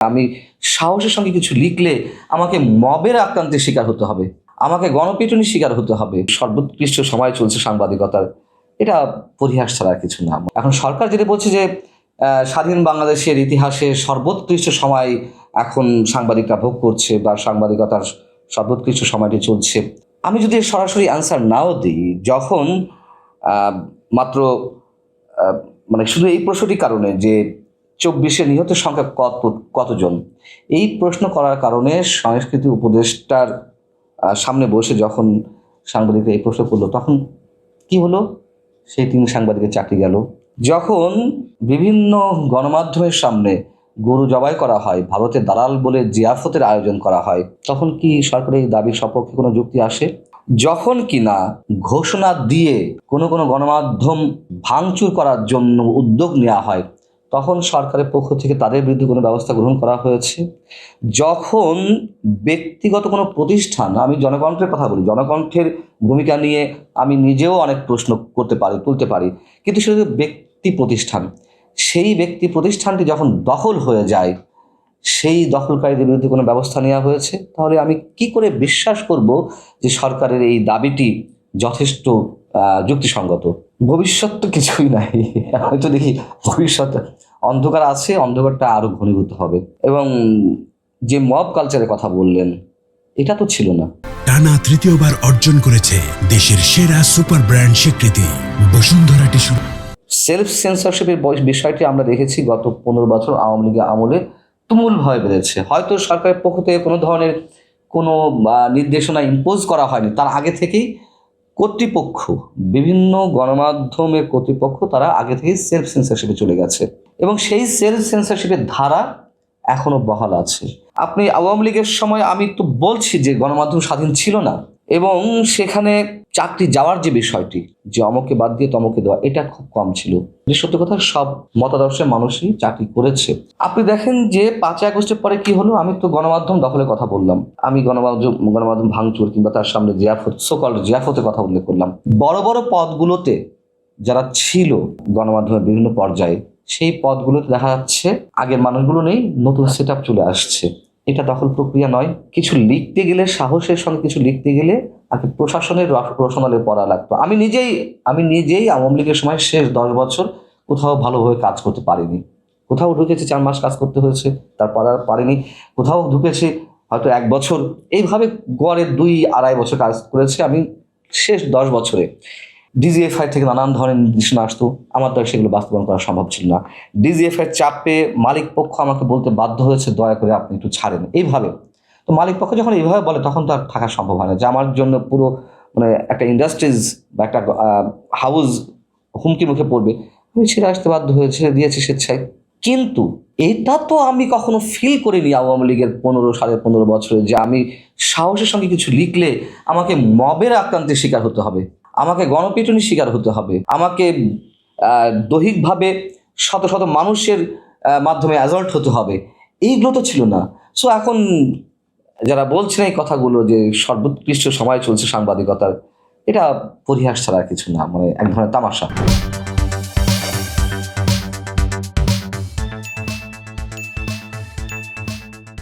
আমি সাহসের সঙ্গে কিছু লিখলে আমাকে মবের আক্রান্তের শিকার হতে হবে, আমাকে গণপিটুনির শিকার হতে হবে। সর্বোৎকৃষ্ট সময় চলছে সাংবাদিকতার, এটা পরিহাস ছাড়া আর কিছু না। এখন সরকার যেটা বলছে যে স্বাধীন বাংলাদেশের ইতিহাসে সর্বোৎকৃষ্ট সময় এখন সাংবাদিকরা ভোগ করছে বা সাংবাদিকতার সর্বোৎকৃষ্ট সময়টি চলছে। আমি যদি সরাসরি অ্যান্সার নাও দিই, যখন মাত্র মানে শুধু এই প্রশ্নটির কারণে যে 24-এ নিহতের সংখ্যা কতজন, এই প্রশ্ন করার কারণে সংস্কৃতি উপদেষ্টার সামনে বসে যখন সাংবাদিকরা এই প্রশ্ন করলো, তখন কি হলো? সেই 3 সাংবাদিকের চাকরি গেল। যখন বিভিন্ন গণমাধ্যমের সামনে গরু জবাই করা হয়, ভারতের দালাল বলে জিয়াফতের আয়োজন করা হয়, তখন কি সরকারের এই দাবির সপক্ষে কোনো যুক্তি আসে? যখন কিনা ঘোষণা দিয়ে কোনো গণমাধ্যম ভাঙচুর করার জন্য উদ্যোগ নেওয়া হয়, তখন সরকারের পক্ষ থেকে তাদের বিরুদ্ধে কোনো ব্যবস্থা গ্রহণ করা হয়েছে। যখন ব্যক্তিগত কোনো প্রতিষ্ঠান, আমি জনকণ্ঠের কথা বলি, জনকণ্ঠের ভূমিকা নিয়ে আমি নিজেও অনেক প্রশ্ন তুলতে পারি, কিন্তু সেটা ব্যক্তি প্রতিষ্ঠান, সেই ব্যক্তি প্রতিষ্ঠানটি যখন দখল হয়ে যায়, সেই দখলকারীদের বিরুদ্ধে কোনো ব্যবস্থা নেওয়া হয়েছে, তাহলে আমি কি করে বিশ্বাস করব যে সরকারের এই দাবিটি যথেষ্ট যুক্তিসঙ্গত? ভবিষ্যৎ তো কিছুই নাই, হয়তো দেখি ভবিষ্যৎ অন্ধকার আছে, অন্ধকারটা আরো ঘনীভূত হবে। এবং যে মব কালচারের কথা বললেন, এটা তো ছিল না। টানা তৃতীয়বার অর্জন করেছে দেশের সেরা সুপার ব্র্যান্ড স্বীকৃতি বসুন্ধরা টিস্যু। সেলফ সেন্সরশিপের বিষয়টি আমরা দেখেছি গত 15 বছর আওয়ামী লীগের আমলে তুমুলভাবে বেড়েছে। হয়তো সরকারের পক্ষ থেকে কোনো ধরনের কোনো নির্দেশনা ইম্পোজ করা হয়নি, তার আগে থেকেই কর্তৃপক্ষ, বিভিন্ন গণমাধ্যমের কর্তৃপক্ষ, তারা আগে থেকেই সেলফ সেন্সরশিপে চলে গেছে এবং সেই সেলফ সেন্সরশিপের ধারা এখনো বহাল আছে। আপনি আওয়ামী লীগের সময়, আমি তো বলছি যে গণমাধ্যম স্বাধীন ছিল না, এবং সেখানে চাকরি যাওয়ার যে বিষয়টি, যে অমকে বাদ দিয়ে তমকে দেওয়া, এটা খুব কম ছিল। সত্যি কথা, সব মতাদর্শের মানুষই চাকরি করেছে। আপনি দেখেন যে 5ই আগস্টের পরে কি হলো। আমি তো গণমাধ্যম দখলের কথা বললাম, আমি গণমাধ্যম ভাঙচুর কিংবা তার সামনে জিয়াফতের কথা উল্লেখ করলাম। বড় বড় পদগুলোতে যারা ছিল গণমাধ্যমের বিভিন্ন পর্যায়ে, সেই পদগুলোতে দেখা যাচ্ছে আগের মানুষগুলো নেই, নতুন সেট আপ চলে আসছে। এটা দখল প্রক্রিয়া নয়। কিছু লিখতে গেলে, সাহসের সঙ্গে কিছু লিখতে গেলে আগে প্রশাসনের রসনালে পড়া লাগতো। আমি নিজেই আওয়ামী লীগের সময় শেষ 10 বছর কোথাও ভালোভাবে কাজ করতে পারিনি। কোথাও ঢুকেছি 4 মাস কাজ করতে হয়েছে, তারপর আর পারিনি। কোথাও ঢুকেছি হয়তো 1 বছর, এইভাবে গড়ে 2-2.5 বছর কাজ করেছি আমি শেষ 10 বছরে। ডিজিএফআই থেকে নানান ধরনের নির্দেশনা আসতো, আমার দ্বারা সেগুলো বাস্তবায়ন করা সম্ভব ছিল না। ডিজিএফআই চাপে মালিক পক্ষ আমাকে বলতে বাধ্য হয়েছে, দয়া করে আপনি একটু ছাড়েন, এইভাবে। তো মালিক পক্ষ যখন এইভাবে বলে, তখন তো আর থাকা সম্ভব হয় না, যে আমার জন্য পুরো মানে একটা ইন্ডাস্ট্রিজ বা একটা হাউস হুমকি মুখে পড়বে। আমি ছেড়ে আসতে বাধ্য হয়েছে, দিয়েছি স্বেচ্ছায়। কিন্তু এটা তো আমি কখনো ফিল করিনি আওয়ামী লীগের 15 বছরে, যে আমি সাহসের সঙ্গে কিছু লিখলে আমাকে মবের আক্রান্তের শিকার হতে হবে, আমাকে গণপিটুনির শিকার হতে হবে, আমাকে দৈহিকভাবে শত শত মানুষের মাধ্যমে অ্যাসল্ট হতে হবে। এইগুলো তো ছিল না। সো এখন যারা বলছেন এই কথাগুলো যে সর্বোৎকৃষ্ট সময় চলছে সাংবাদিকতার, এটা পরিহাস ছাড়া আর কিছু না, মানে এক ধরনের তামাশা।